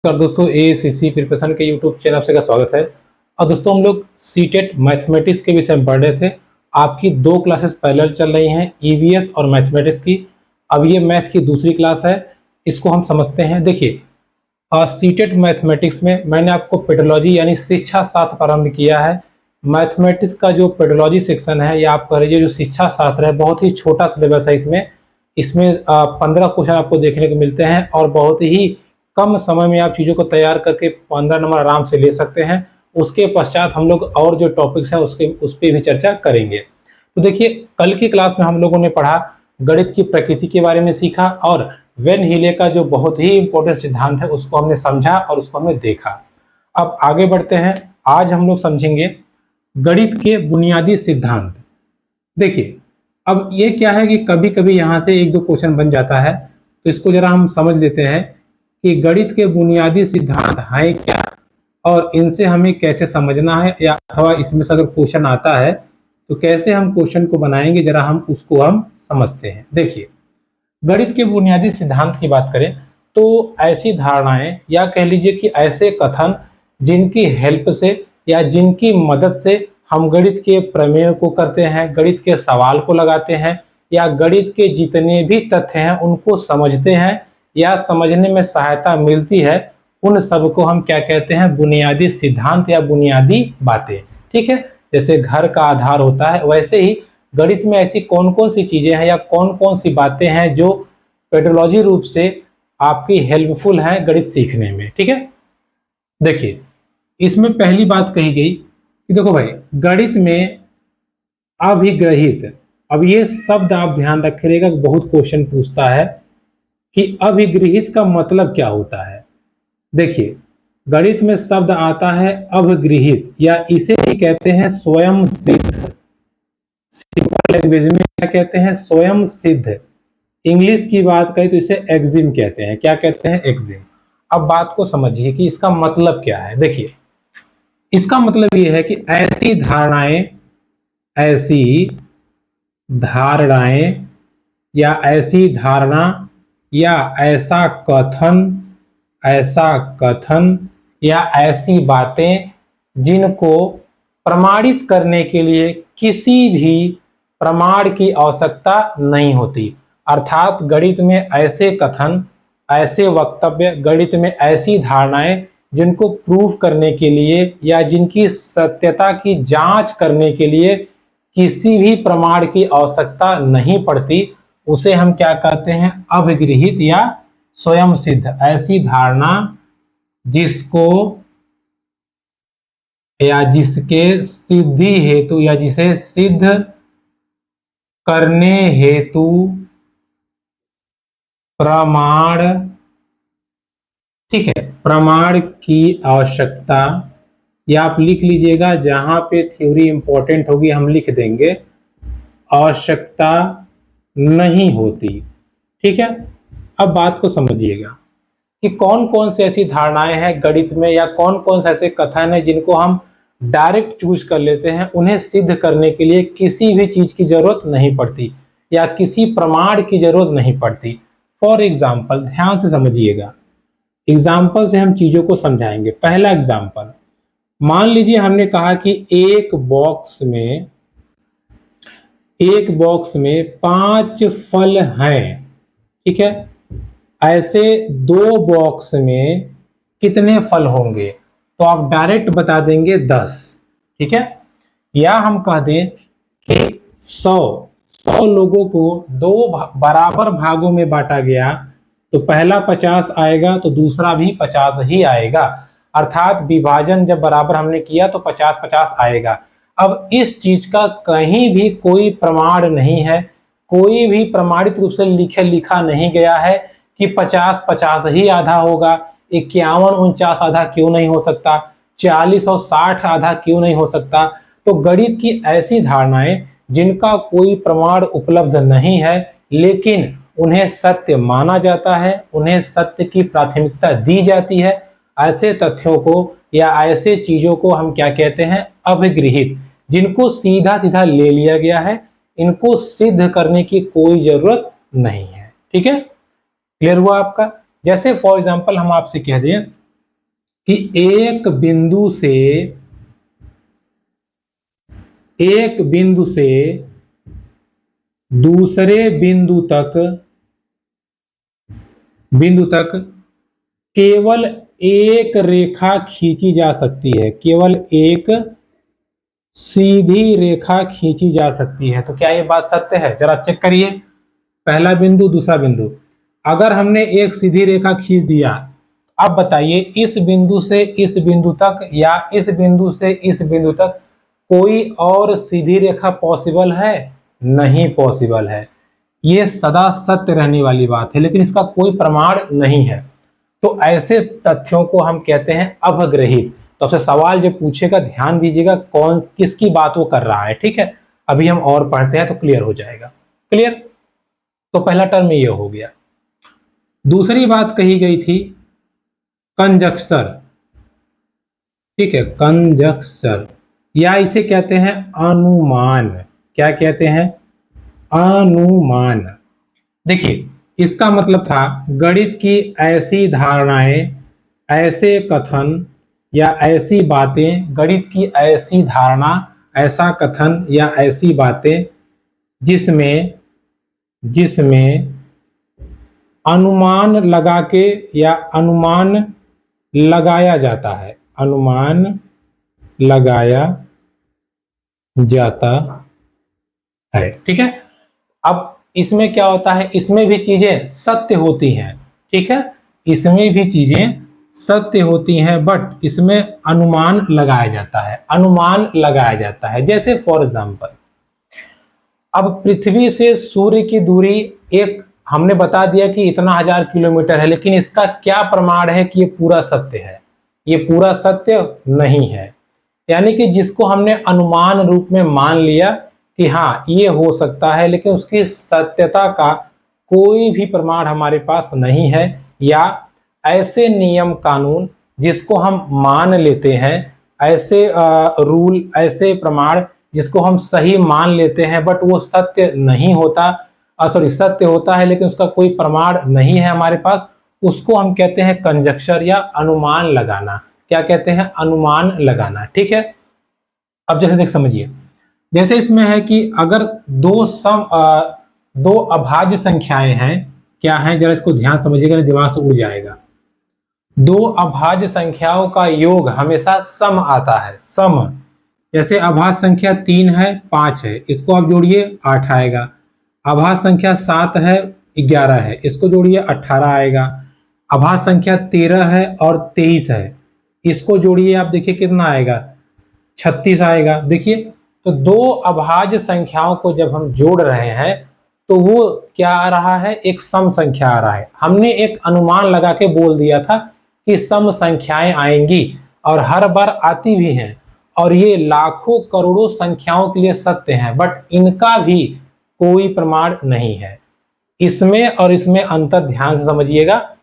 नमस्कार दोस्तों, ACC preparation के यूट्यूब चैनल से का स्वागत है। और दोस्तों हम लोग सीटेट मैथमेटिक्स के विषय में पढ़ रहे थे। आपकी दो क्लासेस पैरेलल चल रही हैं, ईवीएस और मैथमेटिक्स की। अब ये मैथ की दूसरी क्लास है, इसको हम समझते हैं। देखिए, सीटेट मैथमेटिक्स में मैंने आपको पेडोलॉजी यानी शिक्षा शास्त्र प्रारंभ किया है। मैथमेटिक्स का जो पेडोलॉजी सेक्शन है या आप कह लीजिए जो शिक्षा शास्त्र है, बहुत ही छोटा सिलेबस है। इसमें इसमें 15 क्वेश्चन आपको देखने को मिलते हैं और बहुत ही कम समय में आप चीज़ों को तैयार करके 15 नंबर आराम से ले सकते हैं। उसके पश्चात हम लोग और जो टॉपिक्स हैं उस पर भी चर्चा करेंगे। तो देखिए, कल की क्लास में हम लोगों ने पढ़ा, गणित की प्रकृति के बारे में सीखा और वेन हीले का जो बहुत ही इंपॉर्टेंट सिद्धांत है उसको हमने समझा और उसको हमने देखा। अब आगे बढ़ते हैं। आज हम लोग समझेंगे गणित के बुनियादी सिद्धांत। देखिए, अब ये क्या है कि कभी कभी यहाँ से एक दो क्वेश्चन बन जाता है, तो इसको जरा हम समझ लेते हैं कि गणित के बुनियादी सिद्धांत हैं क्या और इनसे हमें कैसे समझना है, या अथवा इसमें से अगर क्वेश्चन आता है तो कैसे हम क्वेश्चन को बनाएंगे, जरा हम उसको समझते हैं। देखिए, गणित के बुनियादी सिद्धांत की बात करें तो ऐसी धारणाएं या कह लीजिए कि ऐसे कथन जिनकी हेल्प से या जिनकी मदद से हम गणित के प्रमेय को करते हैं, गणित के सवाल को लगाते हैं, या गणित के जितने भी तथ्य हैं उनको समझते हैं या समझने में सहायता मिलती है, उन सबको हम क्या कहते हैं? बुनियादी सिद्धांत या बुनियादी बातें। ठीक है, जैसे घर का आधार होता है, वैसे ही गणित में ऐसी कौन कौन सी चीजें हैं या कौन कौन सी बातें हैं जो पेडोलॉजी रूप से आपकी हेल्पफुल हैं गणित सीखने में। ठीक है, देखिए, इसमें पहली बात कही गई कि देखो भाई, गणित में अभिग्रहित, अब ये शब्द आप ध्यान रखिएगा, बहुत क्वेश्चन पूछता है कि अभिगृहित का मतलब क्या होता है। देखिए, गणित में शब्द आता है अभिगृहित, या इसे ही कहते हैं स्वयं सिद्ध। सिंपल लैंग्वेज में क्या कहते हैं? स्वयं सिद्ध। इंग्लिश की बात करें तो इसे एक्सिम कहते हैं। क्या कहते हैं? एक्सिम। अब बात को समझिए कि इसका मतलब क्या है। देखिए, इसका मतलब यह है कि ऐसी धारणाएं या ऐसी धारणा या ऐसा कथन या ऐसी बातें जिनको प्रमाणित करने के लिए किसी भी प्रमाण की आवश्यकता नहीं होती। अर्थात गणित में ऐसे कथन, ऐसे वक्तव्य, गणित में ऐसी धारणाएं जिनको प्रूव करने के लिए या जिनकी सत्यता की जांच करने के लिए किसी भी प्रमाण की आवश्यकता नहीं पड़ती, उसे हम क्या कहते हैं? अभिगृहित या स्वयं सिद्ध। ऐसी धारणा जिसको या जिसके सिद्धि हेतु या जिसे सिद्ध करने हेतु प्रमाण, ठीक है, प्रमाण की आवश्यकता, या आप लिख लीजिएगा, जहां पे थ्योरी इंपॉर्टेंट होगी हम लिख देंगे, आवश्यकता नहीं होती। ठीक है, अब बात को समझिएगा कि कौन कौन सी ऐसी धारणाएं हैं गणित में या कौन कौन से ऐसे कथन हैं जिनको हम डायरेक्ट चूज कर लेते हैं, उन्हें सिद्ध करने के लिए किसी भी चीज की जरूरत नहीं पड़ती या किसी प्रमाण की जरूरत नहीं पड़ती। फॉर एग्जाम्पल, ध्यान से समझिएगा, एग्जाम्पल से हम चीजों को समझाएंगे। पहला एग्जाम्पल, मान लीजिए हमने कहा कि एक बॉक्स में 5 फल हैं। ठीक है, ऐसे 2 बॉक्स में कितने फल होंगे? तो आप डायरेक्ट बता देंगे 10। ठीक है, या हम कह दें कि 100 लोगों को 2 बराबर भागों में बांटा गया, तो पहला 50 आएगा तो दूसरा भी 50 ही आएगा। अर्थात विभाजन जब बराबर हमने किया तो 50-50 आएगा। अब इस चीज का कहीं भी कोई प्रमाण नहीं है, कोई भी प्रमाणित रूप से लिखा नहीं गया है कि 50-50 ही आधा होगा, 51-49 आधा क्यों नहीं हो सकता, 40 और 60 आधा क्यों नहीं हो सकता। तो गणित की ऐसी धारणाएं जिनका कोई प्रमाण उपलब्ध नहीं है लेकिन उन्हें सत्य माना जाता है, उन्हें सत्य की प्राथमिकता दी जाती है, ऐसे तथ्यों को या ऐसे चीजों को हम क्या कहते हैं? अभिगृहित, जिनको सीधा सीधा ले लिया गया है, इनको सिद्ध करने की कोई जरूरत नहीं है। ठीक है, क्लियर हुआ आपका? जैसे फॉर एग्जांपल हम आपसे कह दें कि एक बिंदु से दूसरे बिंदु तक केवल एक रेखा खींची जा सकती है, केवल एक सीधी रेखा खींची जा सकती है। तो क्या ये बात सत्य है? जरा चेक करिए, पहला बिंदु दूसरा बिंदु, अगर हमने एक सीधी रेखा खींच दिया, अब बताइए इस बिंदु से इस बिंदु तक या इस बिंदु से इस बिंदु तक कोई और सीधी रेखा पॉसिबल है? नहीं पॉसिबल है। ये सदा सत्य रहने वाली बात है, लेकिन इसका कोई प्रमाण नहीं है। तो ऐसे तथ्यों को हम कहते हैं अवग्रहित। तो आपसे सवाल जो पूछेगा ध्यान दीजिएगा, कौन किसकी बात वो कर रहा है, ठीक है। अभी हम और पढ़ते हैं तो क्लियर हो जाएगा। क्लियर? तो पहला टर्म ये हो गया। दूसरी बात कही गई थी कंजक्शर, ठीक है, कंजक्शर, या इसे कहते हैं अनुमान। क्या कहते हैं? अनुमान। देखिए, इसका मतलब था गणित की ऐसी धारणाएं, ऐसे कथन या ऐसी बातें, गणित की ऐसी धारणा, ऐसा कथन या ऐसी बातें जिसमें अनुमान लगा के या अनुमान लगाया जाता है, अनुमान लगाया जाता है, ठीक है। अब इसमें क्या होता है, इसमें भी चीजें सत्य होती हैं, ठीक है, इसमें भी चीजें सत्य होती हैं, बट इसमें अनुमान लगाया जाता है, अनुमान लगाया जाता है। जैसे फॉर एग्जांपल, अब पृथ्वी से सूर्य की दूरी एक हमने बता दिया कि इतना 1000 किलोमीटर है, लेकिन इसका क्या प्रमाण है कि ये पूरा सत्य है? ये पूरा सत्य नहीं है। यानी कि जिसको हमने अनुमान रूप में मान लिया कि हाँ ये हो सकता है, लेकिन उसकी सत्यता का कोई भी प्रमाण हमारे पास नहीं है, या ऐसे नियम कानून जिसको हम मान लेते हैं, ऐसे रूल, ऐसे प्रमाण जिसको हम सही मान लेते हैं, बट वो सत्य नहीं होता, सत्य होता है लेकिन उसका कोई प्रमाण नहीं है हमारे पास, उसको हम कहते हैं कंजक्शर या अनुमान लगाना। क्या कहते हैं? अनुमान लगाना, ठीक है। अब जैसे देख समझिए, जैसे इसमें है कि अगर दो अभाज्य संख्याएं हैं, क्या है जरा इसको ध्यान समझिएगा, दिमाग से उड़ जाएगा। दो अभाज्य संख्याओं का योग हमेशा सम आता है, सम। जैसे अभाज्य संख्या 3 है 5 है, इसको आप जोड़िए 8 आएगा। अभाज्य संख्या 7 है 11 है, इसको जोड़िए 18 आएगा। अभाज्य संख्या 13 है और 23 है, इसको जोड़िए आप देखिए कितना आएगा, 36 आएगा। देखिए, तो दो अभाज्य संख्याओं को जब हम जोड़ रहे हैं तो वो क्या आ रहा है, एक सम संख्या आ रहा है। हमने एक अनुमान लगा के बोल दिया था कि सम संख्याएं आएंगी, और हर बार आती भी हैं, और ये लाखों करोड़ों संख्याओं के लिए सत्य है, बट इनका भी कोई प्रमाण नहीं है। इसमें और इसमें अंतर ध्यान से समझिएगा।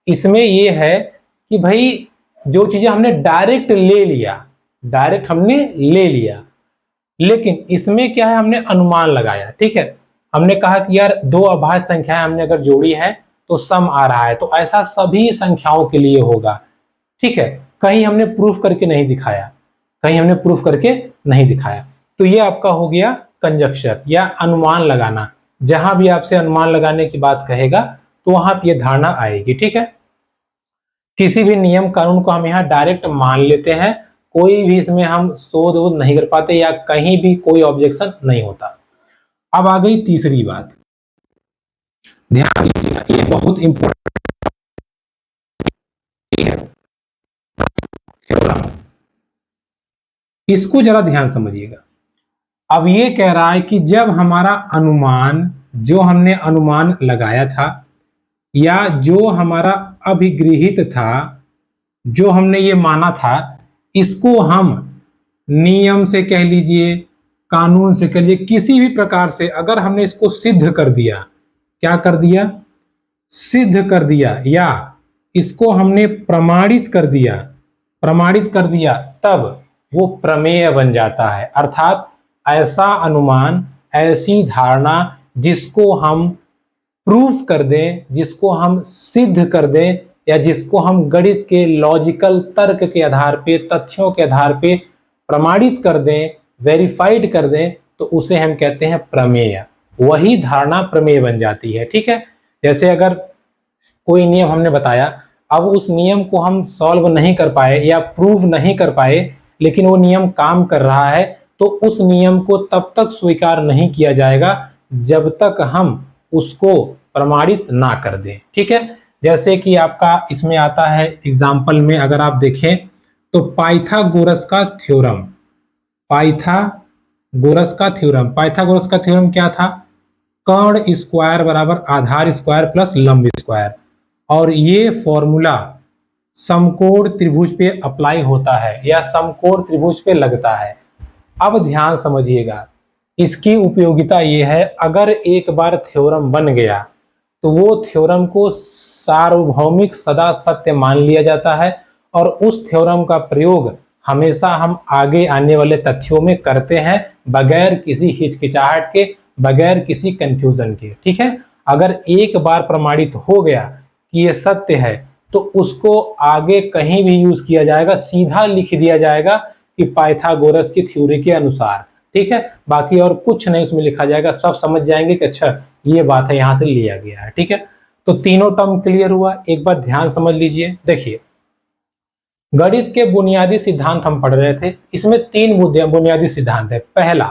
इसमें ये है कि भाई जो चीजें हमने डायरेक्ट ले लिया, डायरेक्ट हमने ले लिया, लेकिन इसमें क्या है, हमने अनुमान लगाया, ठीक है। हमने कहा कि यार दो अभाज्य संख्याएं हमने अगर जोड़ी है तो सम आ रहा है, तो ऐसा सभी संख्याओं के लिए होगा, ठीक है। कहीं हमने प्रूफ करके नहीं दिखाया, कहीं हमने प्रूफ करके नहीं दिखाया। तो ये आपका हो गया कंजक्शर या अनुमान लगाना। जहां भी आपसे अनुमान लगाने की बात कहेगा तो वहां ये धारणा आएगी, ठीक है। किसी भी नियम कानून को हम यहाँ डायरेक्ट मान लेते हैं, कोई भी इसमें हम शोध वोध नहीं कर पाते, या कहीं भी कोई ऑब्जेक्शन नहीं होता। अब आ गई तीसरी बात, ध्यान दीजिएगा, ये बहुत इंपॉर्टेंट है, इसको जरा ध्यान समझिएगा। अब ये कह रहा है कि जब हमारा अनुमान, जो हमने अनुमान लगाया था या जो हमारा अभिगृहित था, जो हमने ये माना था, इसको हम नियम से कह लीजिए, कानून से कह लीजिए, किसी भी प्रकार से अगर हमने इसको सिद्ध कर दिया, क्या कर दिया, सिद्ध कर दिया, या इसको हमने प्रमाणित कर दिया, प्रमाणित कर दिया, तब वो प्रमेय बन जाता है। अर्थात ऐसा अनुमान, ऐसी धारणा जिसको हम प्रूफ कर दें, जिसको हम सिद्ध कर दें, या जिसको हम गणित के लॉजिकल तर्क के आधार पे, तथ्यों के आधार पे प्रमाणित कर दें, वेरीफाइड कर दें, तो उसे हम कहते हैं प्रमेय। वही धारणा प्रमेय बन जाती है। ठीक है, जैसे अगर कोई नियम हमने बताया, अब उस नियम को हम सॉल्व नहीं कर पाए या प्रूव नहीं कर पाए, लेकिन वो नियम काम कर रहा है, तो उस नियम को तब तक स्वीकार नहीं किया जाएगा जब तक हम उसको प्रमाणित ना कर दें। ठीक है, जैसे कि आपका इसमें आता है एग्जाम्पल में, अगर आप देखें तो पाइथागोरस का थ्योरम, पाइथागोरस का थ्योरम क्या था? कर्ण स्क्वायर बराबर आधार स्क्वायर प्लस लंब स्क्वायर, और ये फॉर्मूला समकोण त्रिभुज पे अप्लाई होता है या समकोण त्रिभुज पे लगता है। अब ध्यान समझिएगा, इसकी उपयोगिता ये है, अगर एक बार थ्योरम बन गया तो वो थ्योरम को सार्वभौमिक सदा सत्य मान लिया जाता है, और उस थ्योरम का प्रयोग हमेशा हम आगे आने वाले तथ्यों में करते हैं, बगैर किसी हिचकिचाहट के, बगैर किसी कंफ्यूजन के। ठीक है, अगर एक बार प्रमाणित हो गया कि ये सत्य है, तो उसको आगे कहीं भी यूज किया जाएगा, सीधा लिख दिया जाएगा कि पाइथागोरस की थ्योरी के अनुसार। ठीक है, बाकी और कुछ नहीं उसमें लिखा जाएगा, सब समझ जाएंगे कि अच्छा ये बात है, यहां से लिया गया है। ठीक है, तो तीनों टर्म क्लियर हुआ। एक बार ध्यान समझ लीजिए, देखिए गणित के बुनियादी सिद्धांत हम पढ़ रहे थे, इसमें तीन बुनियादी सिद्धांत है। पहला,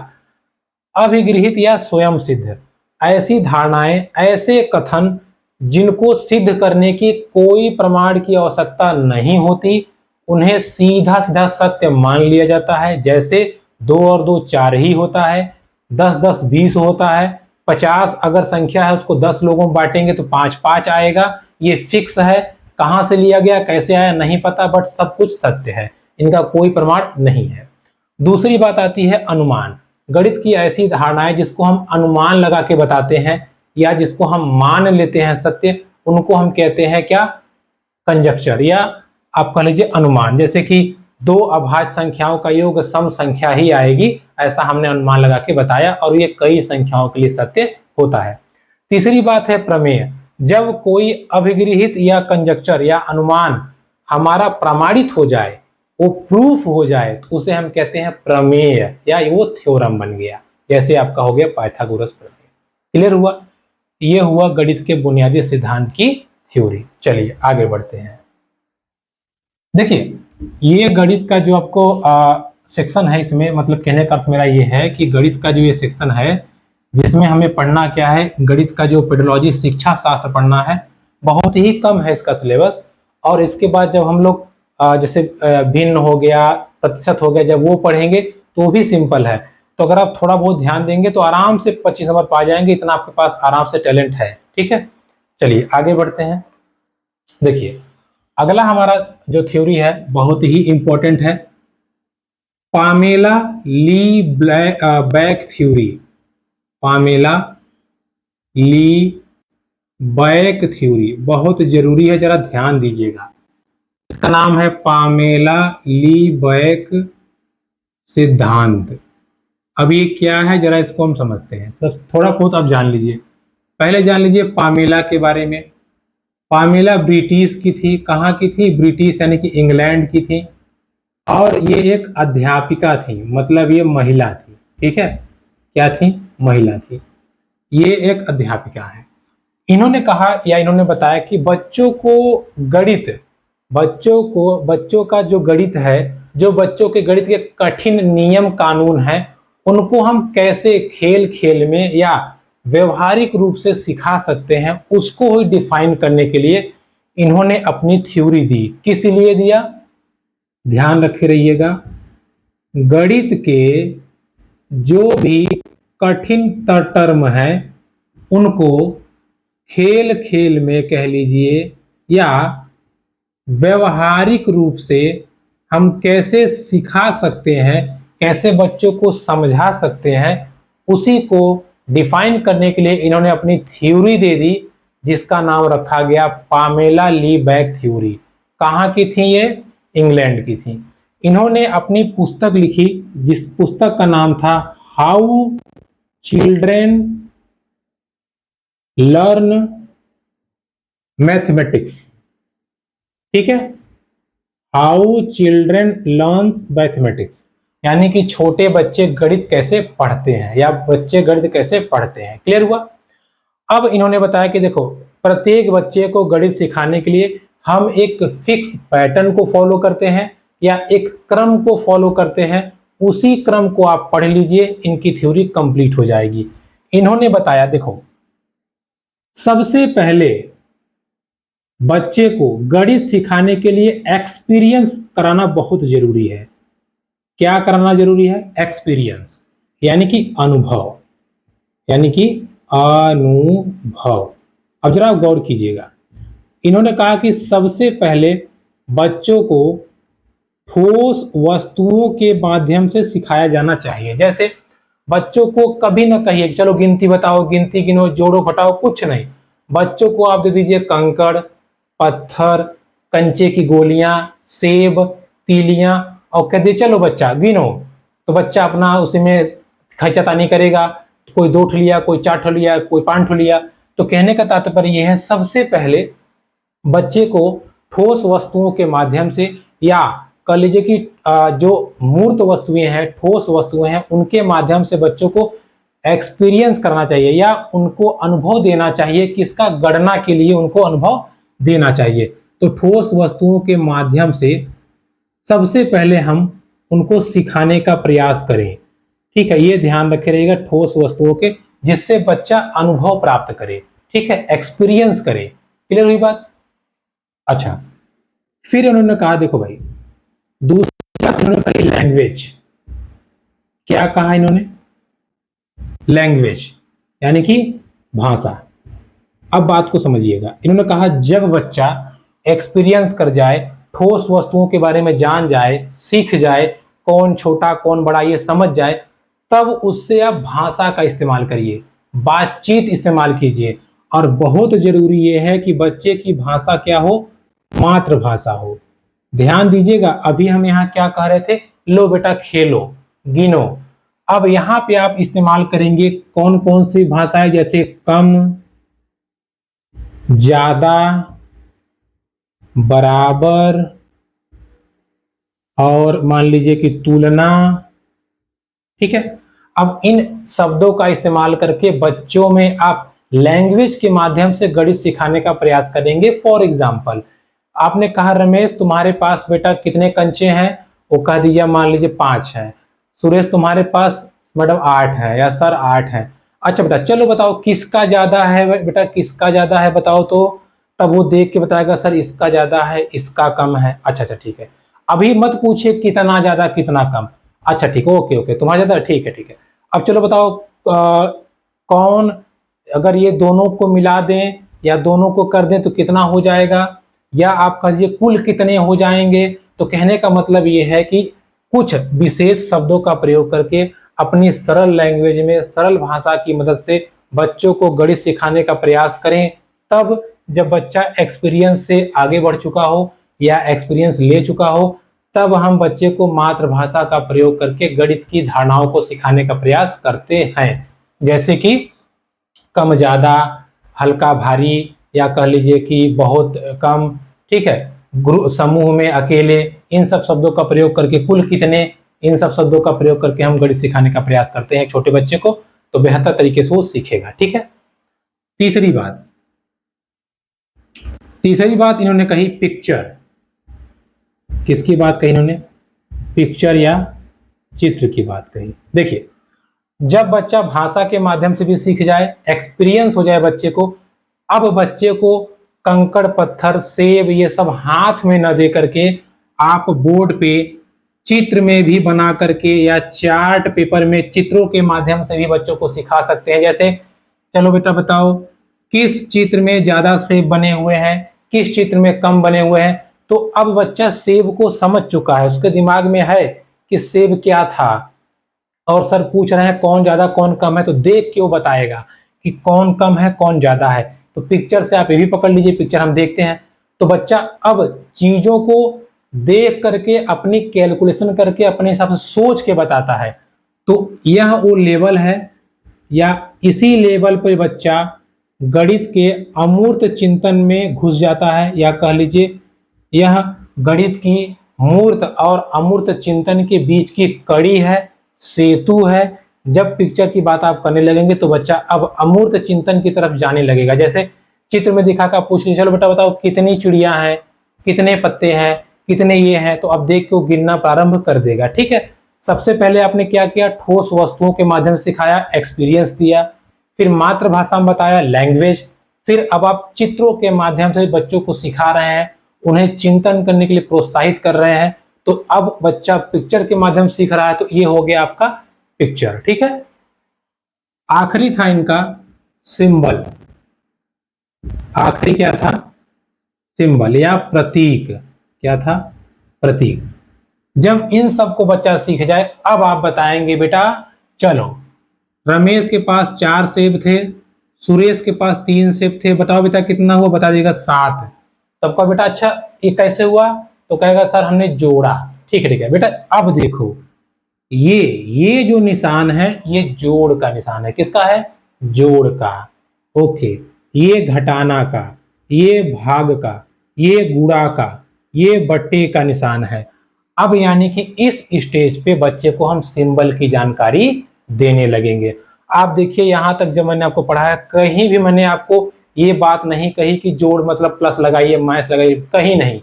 अभिगृहित या स्वयं सिद्ध, ऐसी धारणाएं, ऐसे कथन जिनको सिद्ध करने की कोई प्रमाण की आवश्यकता नहीं होती, उन्हें सीधा सीधा सत्य मान लिया जाता है। जैसे 2 और 2 4 ही होता है, 10 10 20 होता है, 50 अगर संख्या है उसको 10 लोगों में बांटेंगे तो 5 5 आएगा, ये फिक्स है। कहां से लिया गया, कैसे आया नहीं पता, बट सब कुछ सत्य है, इनका कोई प्रमाण नहीं है। दूसरी बात आती है अनुमान। गणित की ऐसी धारणाएं जिसको हम अनुमान लगा के बताते हैं या जिसको हम मान लेते हैं सत्य, उनको हम कहते हैं क्या? कंजक्चर, या आप कह लीजिए अनुमान। जैसे कि 2 अभाज्य संख्याओं का योग सम संख्या ही आएगी, ऐसा हमने अनुमान लगा के बताया, और ये कई संख्याओं के लिए सत्य होता है। तीसरी बात है प्रमेय। जब कोई अभिगृहित या कंजक्चर या अनुमान हमारा प्रमाणित हो जाए, वो प्रूफ हो जाए, तो उसे हम कहते हैं प्रमेय, या वो थ्योरम बन गया। जैसे आपका हो गया पाइथागोरस प्रमेय। क्लियर हुआ? ये हुआ गणित के बुनियादी सिद्धांत की थ्योरी। चलिए आगे बढ़ते हैं। देखिए, ये गणित का जो आपको सेक्शन है, इसमें मतलब कहने का अर्थ मेरा ये है कि गणित का जो ये सेक्शन है, जिसमें हमें पढ़ना क्या है, गणित का जो पेडोलॉजी शिक्षा शास्त्र पढ़ना है, बहुत ही कम है इसका सिलेबस। और इसके बाद जब हम लोग जैसे भिन्न हो गया, प्रतिशत हो गया, जब वो पढ़ेंगे तो भी सिंपल है। तो अगर आप थोड़ा बहुत ध्यान देंगे तो आराम से 25 नंबर पा जाएंगे, इतना आपके पास आराम से टैलेंट है। ठीक है, चलिए आगे बढ़ते हैं। देखिए, अगला हमारा जो थ्योरी है बहुत ही इंपॉर्टेंट है, पामेला ली बैक थ्योरी। पामेला ली बैक थ्योरी बहुत जरूरी है, जरा ध्यान दीजिएगा। इसका नाम है पामेला ली बैक सिद्धांत। अब ये क्या है, जरा इसको हम समझते हैं। सब थोड़ा बहुत आप जान लीजिए। पहले जान लीजिए पामेला के बारे में। पामेला ब्रिटिश की थी। कहाँ की थी? ब्रिटिश यानी कि इंग्लैंड की थी। और ये एक अध्यापिका थी, मतलब ये महिला थी। ठीक है, क्या थी? महिला थी। ये एक अध्यापिका है। इन्होंने कहा या इन्होंने बताया कि बच्चों को गणित, बच्चों का जो गणित है, जो बच्चों के गणित के कठिन नियम कानून है, उनको हम कैसे खेल खेल में या व्यवहारिक रूप से सिखा सकते हैं, उसको ही डिफाइन करने के लिए इन्होंने अपनी थ्योरी दी। किस लिए दिया? ध्यान रखे रहिएगा, गणित के जो भी कठिन टर्म है उनको खेल खेल में कह लीजिए या व्यवहारिक रूप से हम कैसे सिखा सकते हैं, कैसे बच्चों को समझा सकते हैं, उसी को डिफाइन करने के लिए इन्होंने अपनी थ्योरी दे दी, जिसका नाम रखा गया पामेला ली बैक थ्योरी। कहाँ की थी ये? इंग्लैंड की थी। इन्होंने अपनी पुस्तक लिखी, जिस पुस्तक का नाम था हाउ चिल्ड्रेन लर्न मैथमेटिक्स। ठीक है, हाउ चिल्ड्रन लर्न्स मैथमेटिक्स, यानी कि छोटे बच्चे गणित कैसे पढ़ते हैं या बच्चे गणित कैसे पढ़ते हैं। क्लियर हुआ। अब इन्होंने बताया कि देखो, प्रत्येक बच्चे को गणित सिखाने के लिए हम एक फिक्स पैटर्न को फॉलो करते हैं या एक क्रम को फॉलो करते हैं, उसी क्रम को आप पढ़ लीजिए, इनकी थ्योरी कंप्लीट हो जाएगी। इन्होंने बताया देखो, सबसे पहले बच्चे को गणित सिखाने के लिए एक्सपीरियंस कराना बहुत जरूरी है। क्या कराना जरूरी है? एक्सपीरियंस, यानी कि अनुभव, यानी कि अनुभव। अब जरा गौर कीजिएगा, इन्होंने कहा कि सबसे पहले बच्चों को ठोस वस्तुओं के माध्यम से सिखाया जाना चाहिए। जैसे बच्चों को कभी ना कहिए चलो गिनती बताओ, गिनती गिनो, जोड़ो घटाओ, कुछ नहीं। बच्चों को आप दे दीजिए कंकड़, पत्थर, कंचे की गोलियां, सेब, तीलियां, और कह दीजिए चलो बच्चा गिनो, तो बच्चा अपना उसी में खैचतानी करेगा, कोई 2 लिया, कोई 4 लिया, कोई 5 लिया। तो कहने का तात्पर्य यह है, सबसे पहले बच्चे को ठोस वस्तुओं के माध्यम से, या कह लीजिए कि जो मूर्त वस्तुएं हैं, ठोस वस्तुएं हैं, उनके माध्यम से बच्चों को एक्सपीरियंस करना चाहिए या उनको अनुभव देना चाहिए। किसका? गणना के लिए उनको अनुभव देना चाहिए। तो ठोस वस्तुओं के माध्यम से सबसे पहले हम उनको सिखाने का प्रयास करें। ठीक है, ये ध्यान रखे रहिएगा, ठोस वस्तुओं के, जिससे बच्चा अनुभव प्राप्त करे। ठीक है, एक्सपीरियंस करे। क्लियर हुई बात? अच्छा, फिर उन्होंने कहा देखो भाई, दूसरा उन्होंने कही लैंग्वेज। क्या कहा इन्होंने? लैंग्वेज, यानी कि भाषा। अब बात को समझिएगा, इन्होंने कहा जब बच्चा एक्सपीरियंस कर जाए, ठोस वस्तुओं के बारे में जान जाए, सीख जाए, कौन छोटा कौन बड़ा ये समझ जाए, तब उससे आप भाषा का इस्तेमाल करिए, बातचीत इस्तेमाल कीजिए। और बहुत जरूरी ये है कि बच्चे की भाषा क्या हो? मातृभाषा हो। ध्यान दीजिएगा, अभी हम यहाँ क्या कह रहे थे? लो बेटा खेलो, गिनो। अब यहाँ पे आप इस्तेमाल करेंगे कौन कौन सी भाषाएं, जैसे कम, ज्यादा, बराबर, और मान लीजिए कि तुलना। ठीक है, अब इन शब्दों का इस्तेमाल करके बच्चों में आप लैंग्वेज के माध्यम से गणित सिखाने का प्रयास करेंगे। फॉर एग्जाम्पल, आपने कहा रमेश तुम्हारे पास बेटा कितने कंचे हैं? वो कह दीजिए मान लीजिए 5 है। सुरेश तुम्हारे पास मैडम 8 है या सर 8 है। अच्छा बेटा चलो बताओ किसका ज्यादा है बेटा, किसका ज्यादा है बताओ तो। तब वो देख के बताएगा सर इसका ज्यादा है, इसका कम है। अच्छा अच्छा ठीक है, अभी मत पूछिए कितना ज्यादा कितना कम। अच्छा ठीक है, ओके ओके, तुम्हारा ज्यादा, ठीक है ठीक है। अब चलो बताओ कौन, अगर ये दोनों को मिला दें या दोनों को कर दें तो कितना हो जाएगा, या आप कहिए कुल कितने हो जाएंगे। तो कहने का मतलब ये है कि कुछ विशेष शब्दों का प्रयोग करके अपनी सरल लैंग्वेज में, सरल भाषा की मदद से बच्चों को गणित सिखाने का प्रयास करें। तब जब बच्चा एक्सपीरियंस से आगे बढ़ चुका हो या एक्सपीरियंस ले चुका हो, तब हम बच्चे को मातृभाषा का प्रयोग करके गणित की धारणाओं को सिखाने का प्रयास करते हैं। जैसे कि कम ज्यादा, हल्का भारी, या कह लीजिए कि बहुत कम। ठीक है, समूह में, अकेले, इन सब शब्दों का प्रयोग करके, कुल कितने, इन सब शब्दों का प्रयोग करके हम गणित सिखाने का प्रयास करते हैं छोटे बच्चे को, तो बेहतर तरीके से वो सीखेगा। ठीक है, तीसरी बात, तीसरी बात इन्होंने कही पिक्चर। किसकी बात कही इन्होंने? पिक्चर या चित्र की बात कही। देखिए, जब बच्चा भाषा के माध्यम से भी सीख जाए, एक्सपीरियंस हो जाए बच्चे को, अब बच्चे को कंकड़, पत्थर, सेब ये सब हाथ में न दे करके आप बोर्ड पे चित्र में भी बना करके या चार्ट पेपर में चित्रों के माध्यम से भी बच्चों को सिखा सकते हैं। जैसे चलो बेटा बताओ किस चित्र में ज्यादा सेब बने हुए हैं, किस चित्र में कम बने हुए हैं। तो अब बच्चा सेब को समझ चुका है, उसके दिमाग में है कि सेब क्या था, और सर पूछ रहे हैं कौन ज्यादा कौन कम है, तो देख के वो बताएगा कि कौन कम है कौन ज्यादा है। तो पिक्चर से आप ये भी पकड़ लीजिए, पिक्चर हम देखते हैं तो बच्चा अब चीजों को देख करके अपनी कैलकुलेशन करके अपने हिसाब से सोच के बताता है। तो यह वो लेवल है, या इसी लेवल पर बच्चा गणित के अमूर्त चिंतन में घुस जाता है, या कह लीजिए यह गणित की मूर्त और अमूर्त चिंतन के बीच की कड़ी है, सेतु है। जब पिक्चर की बात आप करने लगेंगे तो बच्चा अब अमूर्त चिंतन की तरफ जाने लगेगा। जैसे चित्र में दिखाकर पूछ लीजिए, चलो बेटा बताओ कितनी चिड़िया हैं, कितने पत्ते हैं, कितने ये हैं, तो अब देख के वो गिनना प्रारंभ कर देगा। ठीक है, सबसे पहले आपने क्या किया, ठोस वस्तुओं के माध्यम से सिखाया, एक्सपीरियंस दिया, फिर मातृभाषा में बताया, लैंग्वेज, फिर अब आप चित्रों के माध्यम से बच्चों को सिखा रहे हैं, उन्हें चिंतन करने के लिए प्रोत्साहित कर रहे हैं। तो अब बच्चा पिक्चर के माध्यम से सीख रहा है, तो ये हो गया आपका पिक्चर। ठीक है, आखिरी था इनका सिंबल। आखिरी क्या था, सिंबल या प्रतीक। क्या था, प्रतीक। जब इन सबको बच्चा सीख जाए, अब आप बताएंगे बेटा चलो रमेश के पास 4 सेब थे, सुरेश के पास 3 सेब थे, बताओ बेटा कितना हुआ, बता देगा 7। तब का बेटा अच्छा ये कैसे हुआ, तो कहेगा सर हमने जोड़ा। ठीक है, ठीक है बेटा, अब देखो ये जो निशान है ये जोड़ का निशान है। किसका है, जोड़ का। ओके, ये घटाना का, ये भाग का, ये गुणा का, ये बट्टे का निशान है। अब यानी कि इस स्टेज पे बच्चे को हम सिंबल की जानकारी देने लगेंगे। आप देखिए यहां तक जब मैंने आपको पढ़ाया, कहीं भी मैंने आपको ये बात नहीं कही कि जोड़ मतलब प्लस लगाइए माइनस लगाइए, कहीं नहीं।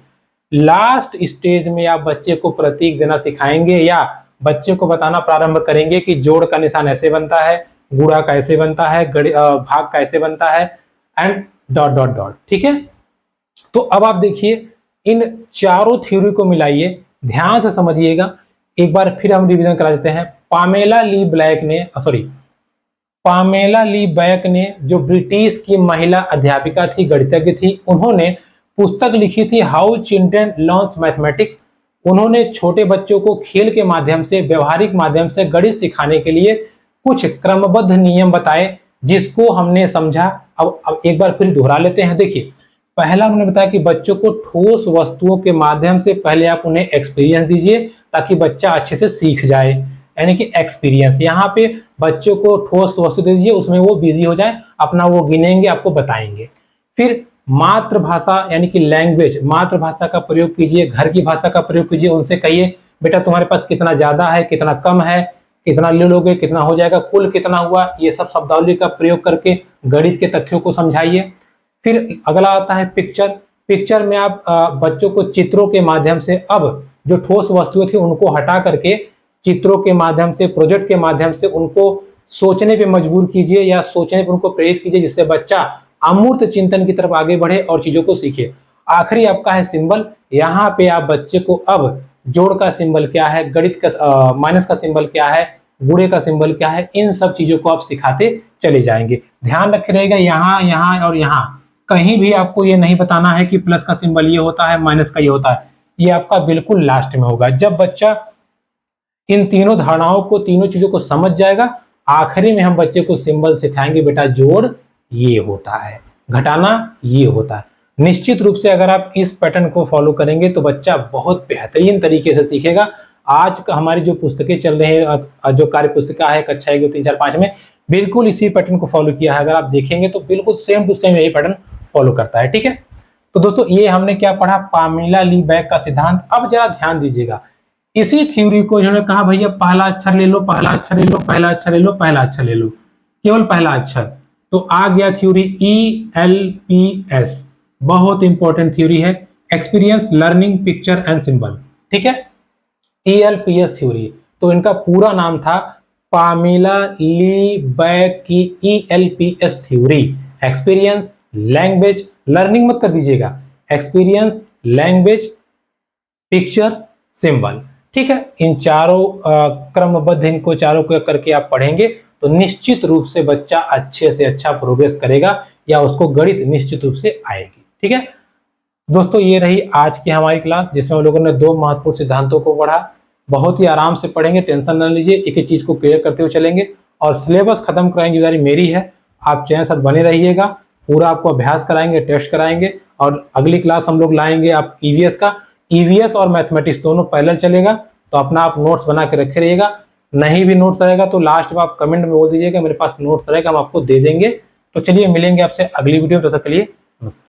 लास्ट स्टेज में आप बच्चे को प्रतीक देना सिखाएंगे या बच्चे को बताना प्रारंभ करेंगे कि जोड़ का निशान ऐसे बनता है, गुणा कैसे बनता है, भाग कैसे बनता है, एंड डॉट डॉट डॉट। ठीक है, तो अब आप देखिए इन चारों थ्योरी को मिलाइए, ध्यान से समझिएगा। एक बार फिर हम रिवीजन करा देते हैं। पामेला ली बैक ने जो ब्रिटिश की महिला अध्यापिका थी, गणितज्ञ थी, उन्होंने पुस्तक लिखी थी हाउ चिल्ड्रन लर्न्स मैथमेटिक्स। उन्होंने छोटे बच्चों को खेल के माध्यम से, व्यवहारिक माध्यम से गणित सिखाने के लिए कुछ क्रमबद्ध नियम बताए, जिसको हमने समझा। अब एक बार फिर दोहरा लेते हैं। देखिए पहला उन्होंने बताया कि बच्चों को ठोस वस्तुओं के माध्यम से पहले आप उन्हें एक्सपीरियंस दीजिए ताकि बच्चा अच्छे से सीख जाए, यानी कि एक्सपीरियंस। यहाँ पे बच्चों को ठोस वस्तु दे दीजिए, उसमें वो बिजी हो जाए, अपना वो गिनेंगे, आपको बताएंगे। फिर मातृभाषा यानी कि लैंग्वेज, मातृभाषा का प्रयोग कीजिए, घर की भाषा का प्रयोग कीजिए। उनसे कहिए बेटा तुम्हारे पास कितना ज्यादा है, कितना कम है, कितना ले लोगे, कितना हो जाएगा, कुल कितना हुआ, ये सब शब्दावली का प्रयोग करके गणित के तथ्यों को समझाइए। फिर अगला आता है पिक्चर। पिक्चर में आप बच्चों को चित्रों के माध्यम से, अब जो ठोस वस्तुएं थी उनको हटा करके चित्रों के माध्यम से, प्रोजेक्ट के माध्यम से उनको सोचने पे मजबूर कीजिए या सोचने पे उनको प्रेरित कीजिए, जिससे बच्चा अमूर्त चिंतन की तरफ आगे बढ़े और चीजों को सीखे। आखिरी आपका है सिंबल। यहाँ पे आप बच्चे को अब जोड़ का सिंबल क्या है, गणित का माइनस का सिंबल क्या है, गुणे का सिंबल क्या है, इन सब चीजों को आप सिखाते चले जाएंगे। ध्यान रखे रहेगा यहाँ, यहाँ और यहाँ कहीं भी आपको ये नहीं बताना है कि प्लस का सिंबल ये होता है, माइनस का ये होता है। ये आपका बिल्कुल लास्ट में होगा, जब बच्चा इन तीनों धारणाओं को, तीनों चीजों को समझ जाएगा। आखिरी में हम बच्चे को सिंबल सिखाएंगे, बेटा जोड़ ये होता है, घटाना ये होता है। निश्चित रूप से अगर आप इस पैटर्न को फॉलो करेंगे तो बच्चा बहुत बेहतरीन तरीके से सीखेगा। आज का हमारी जो पुस्तकें चल रही है, जो कार्य पुस्तिका है कक्षा 1, 2, 3, 4, 5 में, बिल्कुल इसी पैटर्न को फॉलो किया है। अगर आप देखेंगे तो बिल्कुल सेम टू सेम यही पैटर्न फॉलो करता है। ठीक है, तो दोस्तों ये हमने क्या पढ़ा, पामेला ली बैक का सिद्धांत। अब जरा ध्यान दीजिएगा, इसी थ्योरी को इन्होंने कहा भैया पहला अक्षर ले लो, पहला अक्षर ले लो, पहला अक्षर ले लो, पहला अक्षर ले लो, केवल पहला अक्षर। तो आ गया थ्योरी ELPS, बहुत इंपॉर्टेंट थ्योरी है, experience learning picture and symbol. ठीक है, ELPS थ्योरी, तो इनका पूरा नाम था पामेला ली बैक की ELPS theory. Experience, language, learning मत कर दीजिएगा, एक्सपीरियंस, लैंग्वेज, पिक्चर, सिंबल। ठीक है, इन चारों क्रमबद्ध इनको चारों को करके आप पढ़ेंगे तो निश्चित रूप से बच्चा अच्छे से अच्छा प्रोग्रेस करेगा या उसको गणित निश्चित रूप से आएगी। ठीक है दोस्तों, ये रही आज की हमारी क्लास, जिसमें हम लोगों ने 2 महत्वपूर्ण सिद्धांतों को पढ़ा। बहुत ही आराम से पढ़ेंगे, टेंशन न लीजिए, एक एक चीज को क्लियर करते हुए चलेंगे और सिलेबस खत्म कराएंगे, जिम्मेदारी मेरी है। आप चैनल साथ बने रहिएगा, पूरा आपको अभ्यास कराएंगे, टेस्ट कराएंगे और अगली क्लास हम लोग लाएंगे आप ईवीएस का। ईवीएस और मैथमेटिक्स दोनों पैरेलल चलेगा, तो अपना आप नोट्स बना के रखे रहिएगा। नहीं भी नोट्स रहेगा तो लास्ट में आप कमेंट में बोल दीजिएगा मेरे पास नोट्स रहेगा, हम आपको दे देंगे। तो चलिए मिलेंगे आपसे अगली वीडियो, तब तक के लिए नमस्कार।